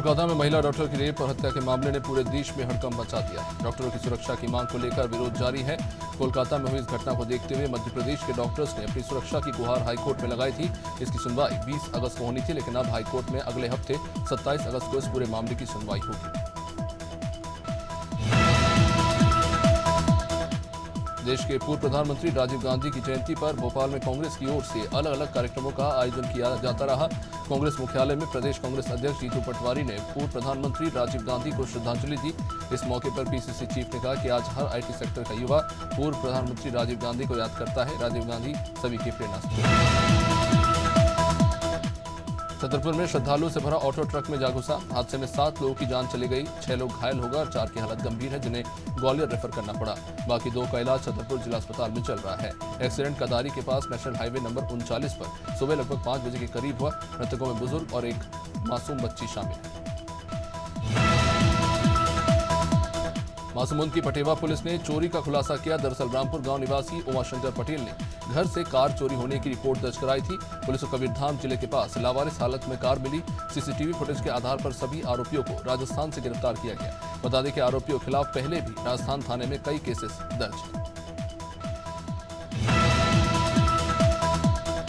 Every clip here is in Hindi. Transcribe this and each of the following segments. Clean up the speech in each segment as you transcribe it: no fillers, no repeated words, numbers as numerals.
कोलकाता में महिला डॉक्टर की रेप और हत्या के मामले ने पूरे देश में हड़कंप मचा दिया। डॉक्टरों की सुरक्षा की मांग को लेकर विरोध जारी है। कोलकाता में हुई इस घटना को देखते हुए मध्य प्रदेश के डॉक्टर्स ने अपनी सुरक्षा की गुहार हाईकोर्ट में लगाई थी। इसकी सुनवाई 20 अगस्त को होनी थी, लेकिन अब हाईकोर्ट में अगले हफ्ते 27 अगस्त को इस पूरे मामले की सुनवाई होगी। देश के पूर्व प्रधानमंत्री राजीव गांधी की जयंती पर भोपाल में कांग्रेस की ओर से अलग अलग कार्यक्रमों का आयोजन किया जाता रहा। कांग्रेस मुख्यालय में प्रदेश कांग्रेस अध्यक्ष जीतू पटवारी ने पूर्व प्रधानमंत्री राजीव गांधी को श्रद्धांजलि दी। इस मौके पर पीसीसी चीफ ने कहा कि आज हर आईटी सेक्टर का युवा पूर्व प्रधानमंत्री राजीव गांधी को याद करता है। राजीव गांधी सभी की प्रेरणा स्रोत। छतरपुर में श्रद्धालुओं से भरा ऑटो ट्रक में जा घुसा। हादसे में 7 लोगों की जान चली गई, 6 लोग घायल हो गए और 4 की हालत गंभीर है, जिन्हें ग्वालियर रेफर करना पड़ा। बाकी 2 का इलाज छतरपुर जिला अस्पताल में चल रहा है। एक्सीडेंट कदारी के पास नेशनल हाईवे नंबर 39 पर सुबह लगभग 5 बजे के करीब हुआ। मृतकों में बुजुर्ग और एक मासूम बच्ची शामिल है। महासमुंद की पटेवा पुलिस ने चोरी का खुलासा किया। दरअसल रामपुर गांव निवासी उमाशंकर पटेल ने घर से कार चोरी होने की रिपोर्ट दर्ज कराई थी। पुलिस को कबीरधाम जिले के पास लावारिस हालत में कार मिली। सीसीटीवी फुटेज के आधार पर सभी आरोपियों को राजस्थान से गिरफ्तार किया गया। बता दें कि आरोपियों के खिलाफ पहले भी राजस्थान थाने में कई केसेस दर्ज हैं।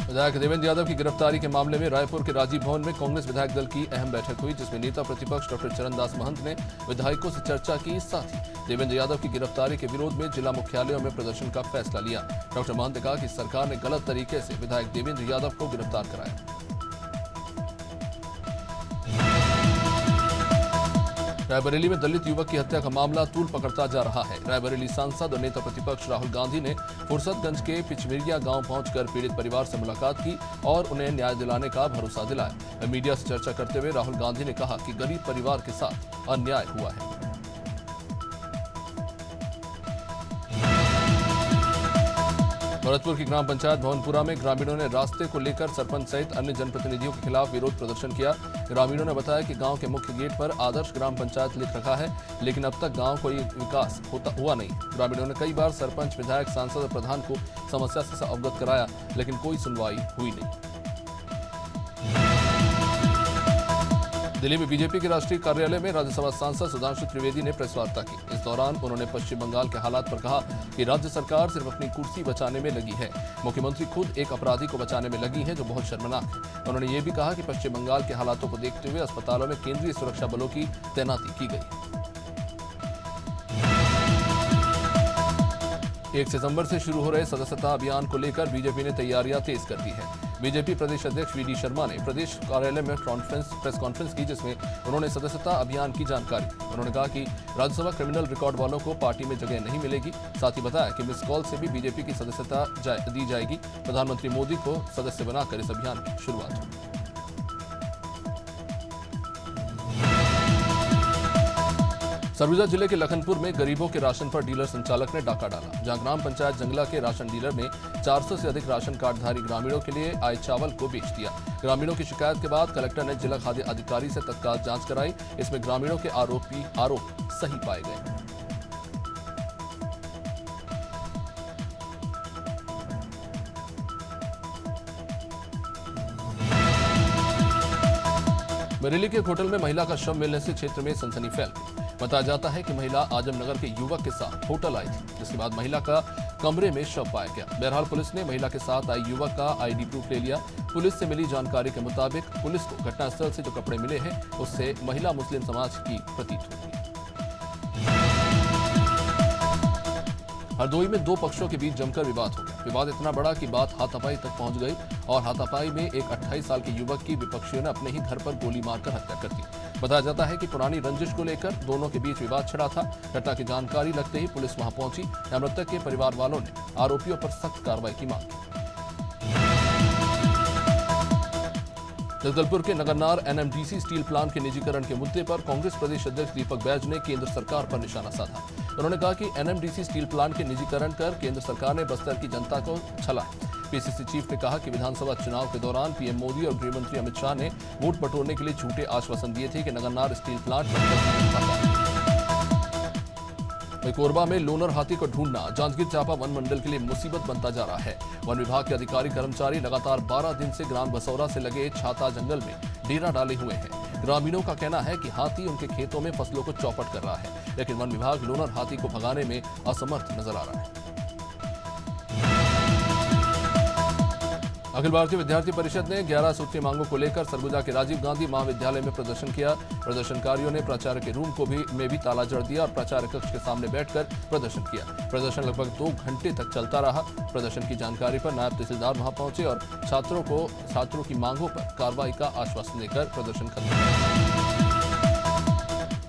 विधायक देवेंद्र यादव की गिरफ्तारी के मामले में रायपुर के राजीव भवन में कांग्रेस विधायक दल की अहम बैठक हुई, जिसमें नेता प्रतिपक्ष डॉक्टर चरणदास महंत ने विधायकों से चर्चा की। साथ ही देवेंद्र यादव की गिरफ्तारी के विरोध में जिला मुख्यालयों में प्रदर्शन का फैसला लिया। डॉक्टर महंत ने कहा कि सरकार ने गलत तरीके से विधायक देवेंद्र यादव को गिरफ्तार कराया। रायबरेली में दलित युवक की हत्या का मामला तूल पकड़ता जा रहा है। रायबरेली सांसद और नेता प्रतिपक्ष राहुल गांधी ने फुर्सतगंज के पिचमेरिया गांव पहुंचकर पीड़ित परिवार से मुलाकात की और उन्हें न्याय दिलाने का भरोसा दिलाया। मीडिया से चर्चा करते हुए राहुल गांधी ने कहा कि गरीब परिवार के साथ अन्याय हुआ है। भरतपुर की ग्राम पंचायत भवनपुरा में ग्रामीणों ने रास्ते को लेकर सरपंच सहित अन्य जनप्रतिनिधियों के खिलाफ विरोध प्रदर्शन किया। ग्रामीणों ने बताया कि गांव के मुख्य गेट पर आदर्श ग्राम पंचायत लिख रखा है, लेकिन अब तक गांव कोई विकास हुआ नहीं। ग्रामीणों ने कई बार सरपंच, विधायक, सांसद और प्रधान को समस्या से अवगत कराया, लेकिन कोई सुनवाई हुई नहीं। दिल्ली में बीजेपी के राष्ट्रीय कार्यालय में राज्यसभा सांसद सुधांशु त्रिवेदी ने प्रेस वार्ता की। इस दौरान उन्होंने पश्चिम बंगाल के हालात पर कहा कि राज्य सरकार सिर्फ अपनी कुर्सी बचाने में लगी है। मुख्यमंत्री खुद एक अपराधी को बचाने में लगी है, जो बहुत शर्मनाक है। उन्होंने ये भी कहा कि पश्चिम बंगाल के हालातों को देखते हुए अस्पतालों में केंद्रीय सुरक्षा बलों की तैनाती की गई। 1 सितंबर से शुरू हो रहे सदस्यता अभियान को लेकर बीजेपी ने तैयारियां तेज कर दी है। बीजेपी प्रदेश अध्यक्ष वीडी शर्मा ने प्रदेश कार्यालय में प्रेस कॉन्फ्रेंस की, जिसमें उन्होंने सदस्यता अभियान की जानकारी दी। उन्होंने कहा कि राज्यसभा क्रिमिनल रिकॉर्ड वालों को पार्टी में जगह नहीं मिलेगी। साथ ही बताया कि मिस कॉल से भी बीजेपी की सदस्यता दी जाएगी। प्रधानमंत्री मोदी को सदस्य बनाकर इस अभियान की शुरुआत हुई। सरगुजा जिले के लखनपुर में गरीबों के राशन पर डीलर संचालक ने डाका डाला। जहां ग्राम पंचायत जंगला के राशन डीलर ने 400 से अधिक राशन कार्डधारी ग्रामीणों के लिए आए चावल को बेच दिया। ग्रामीणों की शिकायत के बाद कलेक्टर ने जिला खाद्य अधिकारी से तत्काल जांच कराई। इसमें ग्रामीणों के आरोप सही पाए गए। बरेली के एक होटल में महिला का शव मिलने से क्षेत्र में सनसनी फैल गई। बताया जाता है कि महिला आजमनगर के युवक के साथ होटल आई थी, जिसके बाद महिला का कमरे में शव पाया गया। बहरहाल पुलिस ने महिला के साथ आई युवक का आईडी प्रूफ ले लिया। पुलिस से मिली जानकारी के मुताबिक पुलिस को घटनास्थल से जो कपड़े मिले हैं, उससे महिला मुस्लिम समाज की प्रतीत होती है। हरदोई में 2 पक्षों के बीच जमकर विवाद हो गया। विवाद इतना बड़ा कि बात हाथापाई तक पहुंच गई और हाथापाई में एक 28 साल के युवक की विपक्षियों ने अपने ही घर पर गोली मारकर हत्या कर दी। बताया जाता है कि पुरानी रंजिश को लेकर दोनों के बीच विवाद छिड़ा था। घटना की जानकारी लगते ही पुलिस वहां पहुंची। मृतक के परिवार वालों ने आरोपियों पर सख्त कार्रवाई की मांग की। जगदलपुर के नगरनार एनएमडीसी स्टील प्लांट के निजीकरण के मुद्दे पर कांग्रेस प्रदेश अध्यक्ष दीपक बैज ने केंद्र सरकार पर निशाना साधा। उन्होंने कहा कि एनएमडीसी स्टील प्लांट के निजीकरण कर केंद्र सरकार ने बस्तर की जनता को छला है। पीसीसी चीफ ने कहा कि विधानसभा चुनाव के दौरान पीएम मोदी और गृह मंत्री अमित शाह ने वोट बटोरने के लिए झूठे आश्वासन दिए थे कि नगरनार स्टील प्लांट कोरबा में लोनर हाथी को ढूंढना जांजगीर चांपा वन मंडल के लिए मुसीबत बनता जा रहा है। वन विभाग के अधिकारी कर्मचारी लगातार 12 दिन से ग्राम बसौरा से लगे छाता जंगल में डेरा डाले हुए हैं। ग्रामीणों का कहना है कि हाथी उनके खेतों में फसलों को चौपट कर रहा है, लेकिन वन विभाग लोनर हाथी को भगाने में असमर्थ नजर आ रहा है। अखिल भारतीय विद्यार्थी परिषद ने 11 सूत्रीय मांगों को लेकर सरगुजा के राजीव गांधी महाविद्यालय में प्रदर्शन किया। प्रदर्शनकारियों ने प्राचार्य के रूम में भी ताला जड़ दिया और प्राचार्य कक्ष के सामने बैठकर प्रदर्शन किया। प्रदर्शन लगभग 2 घंटे तक चलता रहा। प्रदर्शन की जानकारी पर नायब तहसीलदार वहां पहुंचे और छात्रों की मांगों पर कार्रवाई का आश्वासन देकर प्रदर्शन खत्म किया।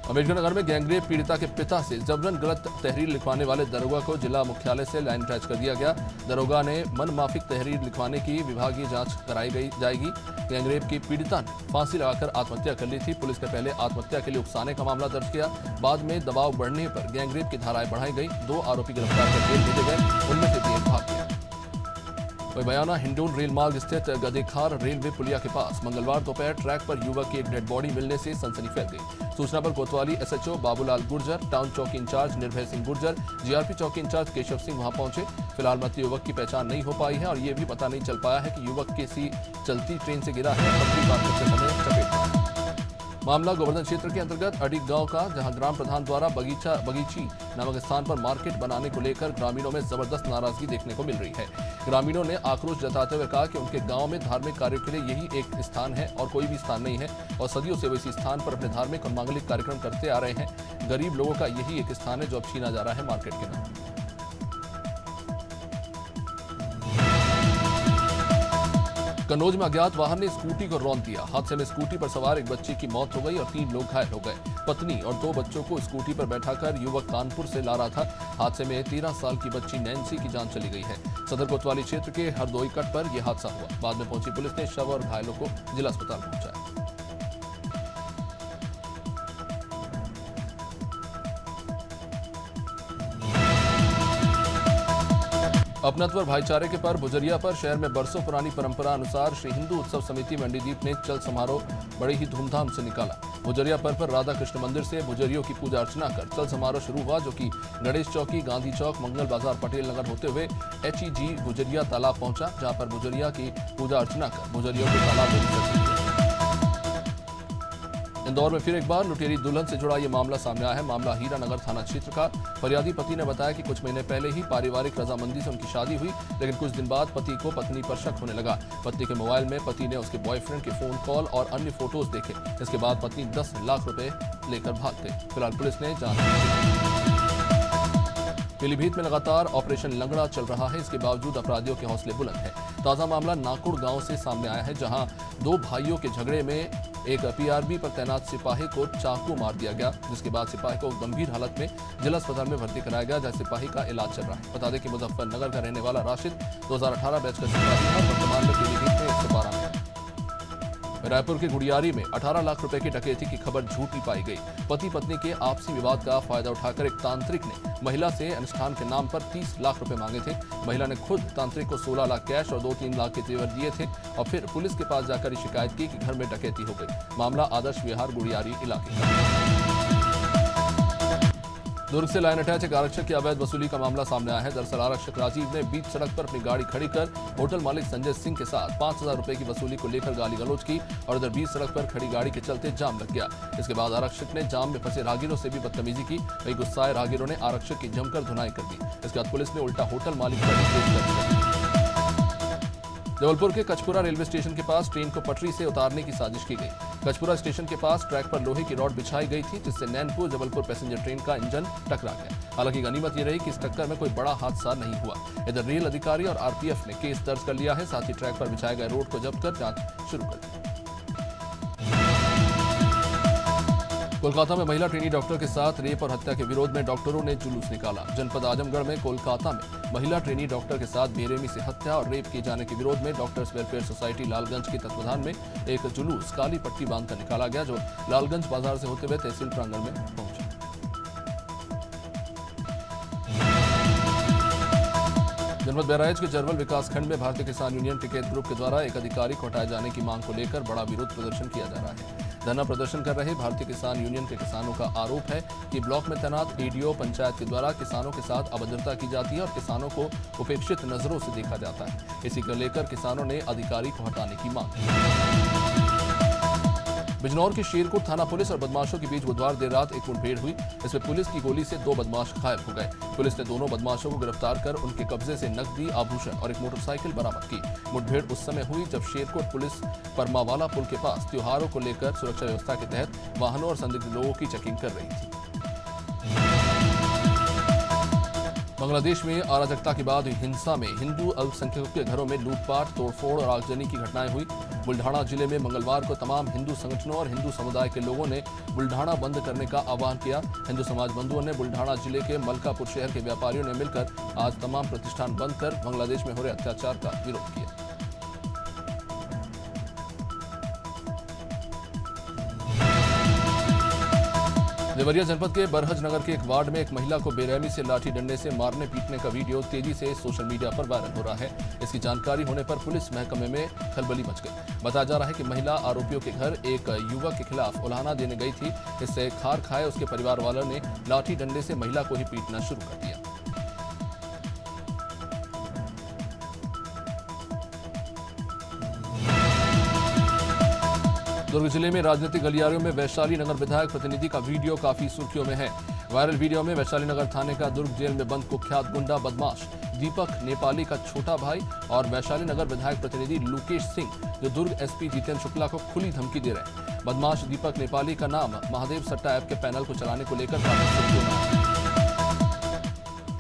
अम्बेडकर नगर में गैंगरेप पीड़िता के पिता से जबरन गलत तहरीर लिखवाने वाले दरोगा को जिला मुख्यालय से लाइन अटैच कर दिया गया। दरोगा ने मनमाफिक तहरीर लिखवाने की विभागीय जांच कराई जाएगी। गैंगरेप की पीड़िता ने फांसी लगाकर आत्महत्या कर ली थी। पुलिस ने पहले आत्महत्या के लिए उकसाने का मामला दर्ज किया, बाद में दबाव बढ़ने पर गैंगरेप की धाराएं बढ़ाई गई। 2 आरोपी गिरफ्तार कर जेल भेजे गए, उनमें से 3 भाग गए। बयाना हिंडोन रेल मार्ग स्थित गदेखार रेलवे पुलिया के पास मंगलवार दोपहर ट्रैक पर युवक की एक डेड बॉडी मिलने से सनसनी फैल गई। सूचना पर कोतवाली एसएचओ बाबूलाल गुर्जर, टाउन चौकी इंचार्ज निर्भय सिंह गुर्जर, जीआरपी चौकी इंचार्ज केशव सिंह वहां पहुंचे। फिलहाल मृत युवक की पहचान नहीं हो पाई है और ये भी पता नहीं चल पाया है कि युवक किसी चलती ट्रेन से गिरा है, पटरी पार करते समय चपेट में आया। मामला गोवर्धन क्षेत्र के अंतर्गत अडिग गांव का, जहां ग्राम प्रधान द्वारा बगीची नामक स्थान पर मार्केट बनाने को लेकर ग्रामीणों में जबरदस्त नाराजगी देखने को मिल रही है। ग्रामीणों ने आक्रोश जताते हुए कहा कि उनके गांव में धार्मिक कार्यों के लिए यही एक स्थान है और कोई भी स्थान नहीं है और सदियों से वो इसी स्थान पर अपने धार्मिक और मांगलिक कार्यक्रम करते आ रहे हैं। गरीब लोगों का यही एक स्थान है जो अब छीना जा रहा है मार्केट के नाम। कन्नौज में अज्ञात वाहन ने स्कूटी को रौंद दिया। हादसे में स्कूटी पर सवार एक बच्चे की मौत हो गई और 3 लोग घायल हो गए। पत्नी और 2 बच्चों को स्कूटी पर बैठाकर युवक कानपुर से ला रहा था। हादसे में 13 साल की बच्ची नैन्सी की जान चली गई है। सदर कोतवाली क्षेत्र के हरदोई कट पर यह हादसा हुआ। बाद में पहुंची पुलिस ने शव और घायलों को जिला अस्पताल पहुंचाया। अपनत्व और भाईचारे के पर्व भुजरिया पर शहर में बरसों पुरानी परंपरा अनुसार श्री हिंदू उत्सव समिति मंडीदीप ने चल समारोह बड़े ही धूमधाम से निकाला। भुजरिया पर्व पर राधा कृष्ण मंदिर से भुजरियों की पूजा अर्चना कर चल समारोह शुरू हुआ, जो कि गणेश चौकी, गांधी चौक, मंगल बाजार, पटेल नगर होते हुए HEG भुजरिया तालाब पहुंचा, जहां पर भुजरिया की पूजा अर्चना कर भुजरियों के तालाब में विसर्जन किया। इंदौर में फिर एक बार लुटेरी दुल्हन से जुड़ा ये मामला सामने आया है। मामला हीरानगर थाना क्षेत्र का। फरियादी पति ने बताया कि कुछ महीने पहले ही पारिवारिक रजामंदी से उनकी शादी हुई, लेकिन कुछ दिन बाद पति को पत्नी पर शक होने लगा। पत्नी के मोबाइल में पति ने उसके बॉयफ्रेंड के फोन कॉल और अन्य फोटोज देखे। इसके बाद पत्नी 10 लाख रुपए लेकर भाग गई। फिलहाल पुलिस ने जांच। पीलीभीत में लगातार ऑपरेशन लंगड़ा चल रहा है, इसके बावजूद अपराधियों के हौसले बुलंद हैं। ताजा मामला नाकुड़ गांव से सामने आया है, जहां 2 भाइयों के झगड़े में एक PRB पर तैनात सिपाही को चाकू मार दिया गया, जिसके बाद सिपाही को गंभीर हालत में जिला अस्पताल में भर्ती कराया गया, जहां सिपाही का इलाज चल रहा है। बता दें कि मुजफ्फरनगर का रहने वाला राशिद 2018 बैच का सिपाही है, वर्तमान में पीलीभीत में 112 में। रायपुर के गुड़ियारी में 18 लाख रुपए की डकैती की खबर झूठी पाई गई। पति पत्नी के आपसी विवाद का फायदा उठाकर एक तांत्रिक ने महिला से अनुष्ठान के नाम पर 30 लाख रुपए मांगे थे। महिला ने खुद तांत्रिक को 16 लाख कैश और 2-3 लाख के जेवर दिए थे और फिर पुलिस के पास जाकर शिकायत की कि घर में डकैती हो गई। मामला आदर्श विहार गुड़ियारी इलाके का। दुर्ग से लाइन अटैच एक आरक्षक की अवैध वसूली का मामला सामने आया है। दरअसल आरक्षक राजीव ने बीच सड़क पर अपनी गाड़ी खड़ी कर होटल मालिक संजय सिंह के साथ 5000 रुपए की वसूली को लेकर गाली गलौज की और इधर बीच सड़क पर खड़ी गाड़ी के चलते जाम लग गया। इसके बाद आरक्षक ने जाम में फंसे राहगीरों से भी बदतमीजी की। वही गुस्साए राहगीरों ने आरक्षक की जमकर धुनाई कर दी। इसके बाद पुलिस ने उल्टा होटल मालिक पर केस दर्ज कर दिया। जबलपुर के कचपुरा रेलवे स्टेशन के पास ट्रेन को पटरी से उतारने की साजिश की गई। कचपुरा स्टेशन के पास ट्रैक पर लोहे की रॉड बिछाई गई थी, जिससे नैनपुर जबलपुर पैसेंजर ट्रेन का इंजन टकरा गया। हालांकि गनीमत ये रही कि इस टक्कर में कोई बड़ा हादसा नहीं हुआ। इधर रेल अधिकारी और RPF ने केस दर्ज कर लिया है, साथ ही ट्रैक पर बिछाए गए रोड को जब्त कर जांच शुरू कर दी। कोलकाता में महिला ट्रेनी डॉक्टर के साथ रेप और हत्या के विरोध में डॉक्टरों ने जुलूस निकाला। जनपद आजमगढ़ में कोलकाता में महिला ट्रेनी डॉक्टर के साथ बेरहमी से हत्या और रेप किए जाने के विरोध में डॉक्टर्स वेलफेयर सोसाइटी लालगंज के तत्वाधान में एक जुलूस काली पट्टी बांधकर निकाला गया, जो लालगंज बाजार से होते हुए तहसील प्रांगण में पहुंचा। जनपद बहराइच के जरवल विकासखंड में भारतीय किसान यूनियन टिकैत ग्रुप के द्वारा एक अधिकारी को हटाए जाने की मांग को लेकर बड़ा विरोध प्रदर्शन किया जा रहा है। धरना प्रदर्शन कर रहे भारतीय किसान यूनियन के किसानों का आरोप है कि ब्लॉक में तैनात ADO पंचायत के द्वारा किसानों के साथ अभद्रता की जाती है और किसानों को उपेक्षित नजरों से देखा जाता है। इसी को लेकर किसानों ने अधिकारी को हटाने की मांग की। बिजनौर की शेरकोट थाना पुलिस और बदमाशों के बीच बुधवार देर रात एक मुठभेड़ हुई। इसमें पुलिस की गोली से 2 बदमाश घायल हो गए। पुलिस ने दोनों बदमाशों को गिरफ्तार कर उनके कब्जे से नकदी, आभूषण और एक मोटरसाइकिल बरामद की। मुठभेड़ उस समय हुई जब शेरकोट पुलिस परमावाला पुल के पास त्योहारों को लेकर सुरक्षा व्यवस्था के तहत वाहनों और संदिग्ध लोगों की चेकिंग कर रही थी। बांग्लादेश में अराजकता के बाद हुई हिंसा में हिंदू अल्पसंख्यकों के घरों में लूटपाट, तोड़फोड़ और आगजनी की घटनाएं हुई। बुल्ढाना जिले में मंगलवार को तमाम हिंदू संगठनों और हिंदू समुदाय के लोगों ने बुल्ढाना बंद करने का आह्वान किया। हिंदू समाज बंधुओं ने बुल्ढाना जिले के मलकापुर शहर के व्यापारियों ने मिलकर आज तमाम प्रतिष्ठान बंद कर बांग्लादेश में हो रहे अत्याचार का विरोध किया। देवरिया जनपद के बरहज नगर के एक वार्ड में एक महिला को बेरहमी से लाठी डंडे से मारने पीटने का वीडियो तेजी से सोशल मीडिया पर वायरल हो रहा है। इसकी जानकारी होने पर पुलिस महकमे में खलबली मच गई। बताया जा रहा है कि महिला आरोपियों के घर एक युवक के खिलाफ उलाहना देने गई थी। इससे खार खाए उसके परिवार वालों ने लाठी डंडे से महिला को ही पीटना शुरू कर दिया। दुर्ग जिले में राजनीतिक गलियारों में वैशाली नगर विधायक प्रतिनिधि का वीडियो काफी सुर्खियों में है। वायरल वीडियो में वैशाली नगर थाने का दुर्ग जेल में बंद कुख्यात गुंडा बदमाश दीपक नेपाली का छोटा भाई और वैशाली नगर विधायक प्रतिनिधि लुकेश सिंह, जो दुर्ग एसपी जितेंद्र शुक्ला को खुली धमकी दे रहे हैं। बदमाश दीपक नेपाली का नाम महादेव सट्टा ऐप के पैनल को चलाने को लेकर काफी सुर्खियों में है।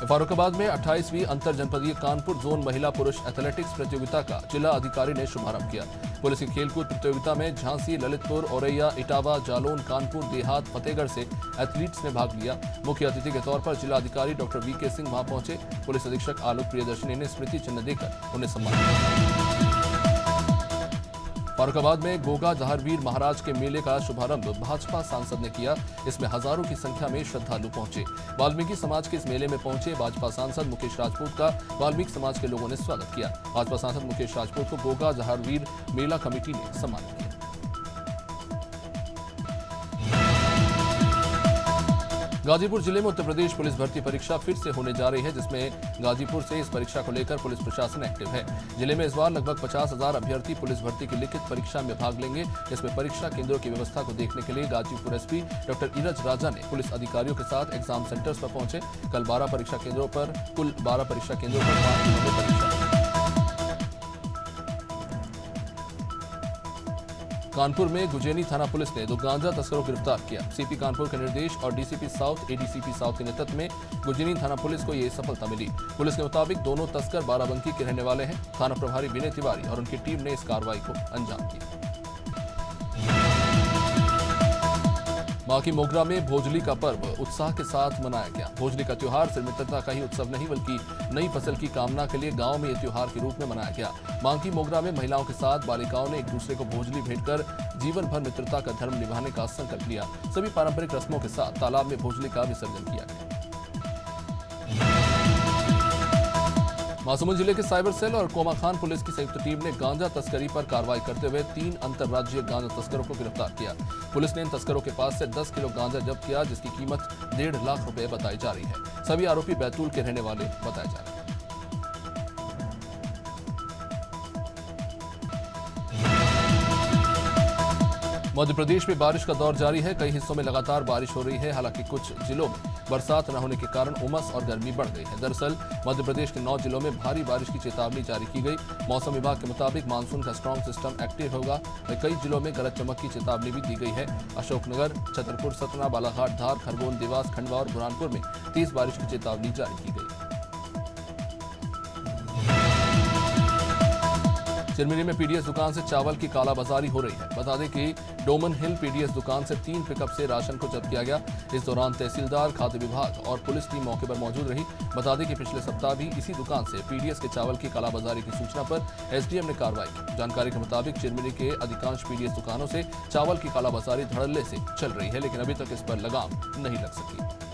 फर्रुखाबाद में 28वीं अंतर जनपदीय कानपुर जोन महिला पुरुष एथलेटिक्स प्रतियोगिता का जिला अधिकारी ने शुभारंभ किया। पुलिस की खेलकूद प्रतियोगिता में झांसी, ललितपुर, औरैया, इटावा, जालौन, कानपुर, देहात, फतेहगढ़ से एथलीट्स ने भाग लिया। मुख्य अतिथि के तौर पर जिला अधिकारी डॉक्टर वीके सिंह वहां पहुंचे। पुलिस अधीक्षक आलोक प्रियदर्शनी ने स्मृति चिन्ह देकर उन्हें सम्मानित किया। फर्रुखाबाद में गोगा जहारवीर महाराज के मेले का शुभारंभ भाजपा सांसद ने किया। इसमें हजारों की संख्या में श्रद्धालु पहुंचे। वाल्मीकि समाज के इस मेले में पहुंचे भाजपा सांसद मुकेश राजपूत का वाल्मीकि समाज के लोगों ने स्वागत किया। भाजपा सांसद मुकेश राजपूत को गोगा जहारवीर मेला कमेटी ने सम्मानित किया। गाजीपुर जिले में उत्तर प्रदेश पुलिस भर्ती परीक्षा फिर से होने जा रही है, जिसमें गाजीपुर से इस परीक्षा को लेकर पुलिस प्रशासन एक्टिव है। जिले में इस बार लगभग 50,000 अभ्यर्थी पुलिस भर्ती की लिखित परीक्षा में भाग लेंगे। इसमें परीक्षा केंद्रों की व्यवस्था को देखने के लिए गाजीपुर एसपी डॉक्टर इरज राजा ने पुलिस अधिकारियों के साथ एग्जाम सेंटर्स पर पहुंचे। कल 12 परीक्षा केंद्रों पर 5 दिनों में परीक्षा। कानपुर में गुजेनी थाना पुलिस ने 2 गांजा तस्करों को गिरफ्तार किया। सीपी कानपुर के निर्देश और डीसीपी साउथ एडीसीपी साउथ के नेतृत्व में गुजेनी थाना पुलिस को ये सफलता मिली। पुलिस के मुताबिक दोनों तस्कर बाराबंकी के रहने वाले हैं। थाना प्रभारी विनय तिवारी और उनकी टीम ने इस कार्रवाई को अंजाम दिया। मां की मोगरा में भोजली का पर्व उत्साह के साथ मनाया गया। भोजली का त्योहार सिर्फ मित्रता का ही उत्सव नहीं, बल्कि नई फसल की कामना के लिए गांव में यह त्योहार के रूप में मनाया गया। मां की मोगरा में महिलाओं के साथ बालिकाओं ने एक दूसरे को भोजली भेंटकर जीवन भर मित्रता का धर्म निभाने का संकल्प लिया। सभी पारंपरिक रस्मों के साथ तालाब में भोजली का विसर्जन किया गया। महासमुंद जिले के साइबर सेल और कोमाखान पुलिस की संयुक्त टीम ने गांजा तस्करी पर कार्रवाई करते हुए 3 अंतर्राज्यीय गांजा तस्करों को गिरफ्तार किया। पुलिस ने इन तस्करों के पास से 10 किलो गांजा जब्त किया, जिसकी कीमत 1.5 लाख रुपए बताई जा रही है। सभी आरोपी बैतूल के रहने वाले बताए जा रहे हैं। मध्य प्रदेश में बारिश का दौर जारी है। कई हिस्सों में लगातार बारिश हो रही है। हालांकि कुछ जिलों में बरसात न होने के कारण उमस और गर्मी बढ़ गई है। दरअसल मध्य प्रदेश के 9 जिलों में भारी बारिश की चेतावनी जारी की गई। मौसम विभाग के मुताबिक मानसून का स्ट्रॉन्ग सिस्टम एक्टिव होगा। कई जिलों में गरज चमक की चेतावनी भी दी गई है। अशोकनगर, छतरपुर, सतना, बालाघाट, धार, खरगोन, देवास, खंडवा और बुरहानपुर में तेज बारिश की चेतावनी जारी की गई। चिरमिरी में पीडीएस दुकान से चावल की कालाबाजारी हो रही है। बता दें कि डोमन हिल पीडीएस दुकान से 3 पिकअप से राशन को जब्त किया गया। इस दौरान तहसीलदार, खाद्य विभाग और पुलिस टीम मौके पर मौजूद रही। बता दें कि पिछले सप्ताह भी इसी दुकान से पीडीएस के चावल की कालाबाजारी की सूचना पर एसडीएम ने कार्रवाई की। जानकारी के मुताबिक चिरमिरी के अधिकांश पीडीएस दुकानों से चावल की कालाबाजारी धड़ल्ले से चल रही है, लेकिन अभी तक इस पर लगाम नहीं लग सकी।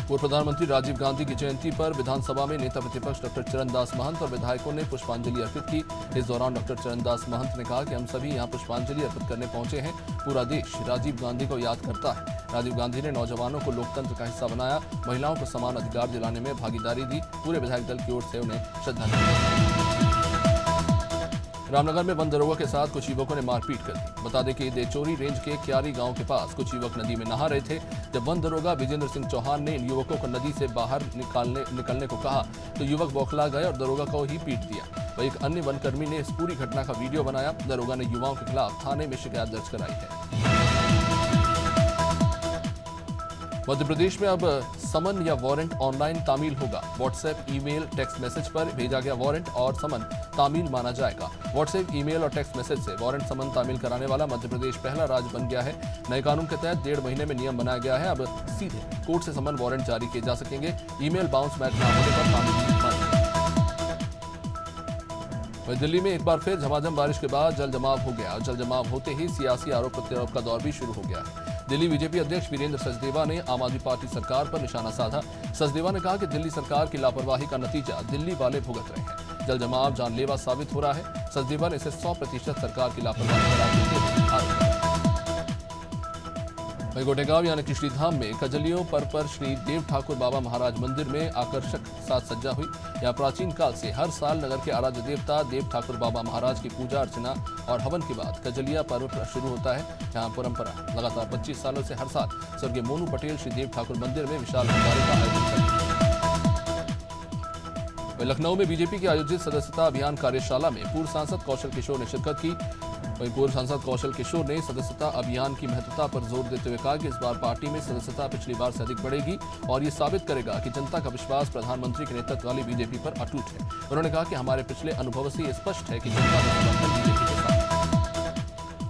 पूर्व प्रधानमंत्री राजीव गांधी की जयंती पर विधानसभा में नेता प्रतिपक्ष डॉक्टर चरणदास महंत और विधायकों ने पुष्पांजलि अर्पित की। इस दौरान डॉक्टर चरणदास महंत ने कहा कि हम सभी यहां पुष्पांजलि अर्पित करने पहुंचे हैं। पूरा देश राजीव गांधी को याद करता है। राजीव गांधी ने नौजवानों को लोकतंत्र का हिस्सा बनाया, महिलाओं को समान अधिकार दिलाने में भागीदारी दी। पूरे विधायक दल की ओर से उन्हें श्रद्धांजलि। रामनगर में वन दरोगा के साथ कुछ युवकों ने मारपीट कर दी। बता दें कि देचोरी रेंज के क्यारी गांव के पास कुछ युवक नदी में नहा रहे थे। जब वन दरोगा विजेंद्र सिंह चौहान ने इन युवकों को नदी से बाहर निकलने को कहा तो युवक बौखला गए और दरोगा को ही पीट दिया। वहीं एक अन्य वनकर्मी ने इस पूरी घटना का वीडियो बनाया। दरोगा ने युवाओं के खिलाफ थाने में शिकायत दर्ज कराई है। मध्य प्रदेश में अब समन या वारंट ऑनलाइन तामील होगा। व्हाट्सएप, ईमेल, टेक्स्ट मैसेज पर भेजा गया वारंट और समन तामील माना जाएगा। व्हाट्सएप, ईमेल और टेक्स्ट मैसेज से वारंट समन तामील कराने वाला मध्य प्रदेश पहला राज्य बन गया है। नए कानून के तहत 1.5 महीने में नियम बनाया गया है। अब सीधे कोर्ट से समन वारंट जारी किए जा सकेंगे। ईमेल बाउंस बैक न होने पर तामील मानेगी। दिल्ली में एक बार फिर झमाझम बारिश के बाद जल जमाव हो गया। जल जमाव होते ही सियासी आरोप प्रत्यारोप का दौर भी शुरू हो गया है। दिल्ली बीजेपी अध्यक्ष वीरेंद्र सचदेवा ने आम आदमी पार्टी सरकार पर निशाना साधा। सचदेवा ने कहा कि दिल्ली सरकार की लापरवाही का नतीजा दिल्ली वाले भुगत रहे हैं। जल जमाव जानलेवा साबित हो रहा है। सचदेवा ने इसे 100% सरकार की लापरवाही करार देते हुए आरोप लगाया। वहीं गोटेगांव यानी कि श्रीधाम में कजलियों पर श्री देव ठाकुर बाबा महाराज मंदिर में आकर्षक साज सज्जा हुई। यहाँ प्राचीन काल से हर साल नगर के आराध्य देवता देव ठाकुर बाबा महाराज की पूजा अर्चना और हवन के बाद कजलिया पर्व शुरू होता है। यहाँ परंपरा लगातार 25 सालों से हर साल स्वर्गीय मोनू पटेल श्री देव ठाकुर मंदिर में विशाल भंडारे का आयोजन करते हैं। लखनऊ में बीजेपी की आयोजित सदस्यता अभियान कार्यशाला में पूर्व सांसद कौशल किशोर ने शिरकत की। वहीं पूर्व सांसद कौशल किशोर ने सदस्यता अभियान की महत्वता पर जोर देते हुए कहा कि इस बार पार्टी में सदस्यता पिछली बार से अधिक बढ़ेगी और ये साबित करेगा कि जनता का विश्वास प्रधानमंत्री के नेतृत्व वाली बीजेपी पर अटूट है। उन्होंने कहा कि हमारे पिछले अनुभव से ये स्पष्ट है कि जनता का समर्थन बीजेपी के साथ है।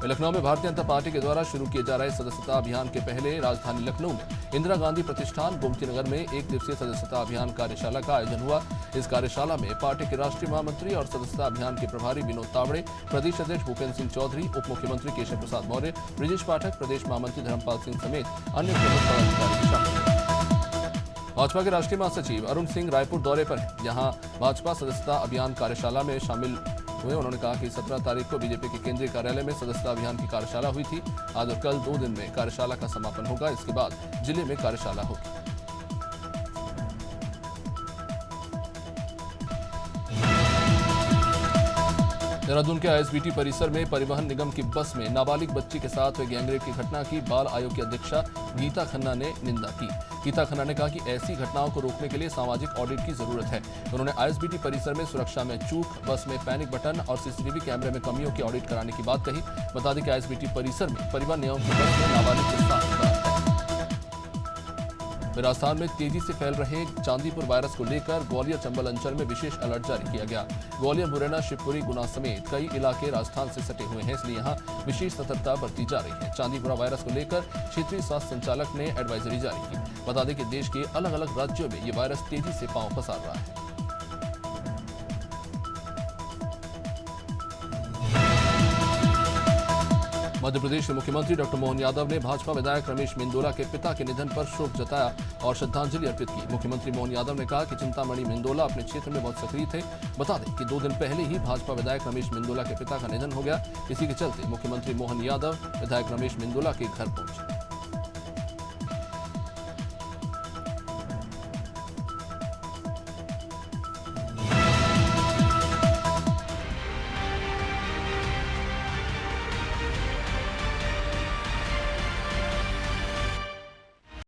लखनऊ में भारतीय जनता पार्टी के द्वारा शुरू किए जा रहे सदस्यता अभियान के पहले राजधानी लखनऊ में इंदिरा गांधी प्रतिष्ठान गोमती नगर में 1 दिवसीय सदस्यता अभियान कार्यशाला का आयोजन हुआ। इस कार्यशाला में पार्टी के राष्ट्रीय महामंत्री और सदस्यता अभियान के प्रभारी विनोद तावड़े, प्रदेश अध्यक्ष भूपेंद्र सिंह चौधरी, उप मुख्यमंत्री केशव प्रसाद मौर्य, ब्रिजेश पाठक, प्रदेश महामंत्री धर्मपाल सिंह समेत अन्य प्रमुख पदाधिकारी शामिल हुए। भाजपा के राष्ट्रीय महासचिव अरुण सिंह रायपुर दौरे पर हैं। यहां भाजपा सदस्यता अभियान कार्यशाला में शामिल हुए। उन्होंने कहा कि 17 तारीख को बीजेपी के केंद्रीय कार्यालय में सदस्यता अभियान की कार्यशाला हुई थी। आज और कल 2 दिन में कार्यशाला का समापन होगा। इसके बाद जिले में कार्यशाला होगी। देहरादून के आईएसबीटी परिसर में परिवहन निगम की बस में नाबालिग बच्ची के साथ हुए गैंगरेप की घटना की बाल आयोग की अध्यक्षा गीता खन्ना ने निंदा की। गीता खन्ना ने कहा कि ऐसी घटनाओं को रोकने के लिए सामाजिक ऑडिट की जरूरत है। उन्होंने आईएसबीटी परिसर में सुरक्षा में चूक, बस में पैनिक बटन और सीसीटीवी कैमरे में कमियों की ऑडिट कराने की बात कही। बता दें कि आईएसबीटी परिसर में परिवहन निगम की बस में नाबालिग के साथ राजस्थान में तेजी से फैल रहे चांदीपुर वायरस को लेकर ग्वालियर चंबल अंचल में विशेष अलर्ट जारी किया गया। ग्वालियर, मुरैना, शिवपुरी, गुना समेत कई इलाके राजस्थान से सटे हुए हैं, इसलिए यहां विशेष सतर्कता बरती जा रही है। चांदीपुरा वायरस को लेकर क्षेत्रीय स्वास्थ्य संचालक ने एडवाइजरी जारी की। बता दें कि देश के अलग अलग राज्यों में ये वायरस तेजी से पांव पसार रहा है। मध्य प्रदेश के मुख्यमंत्री डॉक्टर मोहन यादव ने भाजपा विधायक रमेश मेंदोला के पिता के निधन पर शोक जताया और श्रद्धांजलि अर्पित की। मुख्यमंत्री मोहन यादव ने कहा कि चिंतामणि मेंदोला अपने क्षेत्र में बहुत सक्रिय थे। बता दें कि 2 दिन पहले ही भाजपा विधायक रमेश मेंदोला के पिता का निधन हो गया। इसी के चलते मुख्यमंत्री मोहन यादव विधायक रमेश मेंदोला के घर पहुंचे।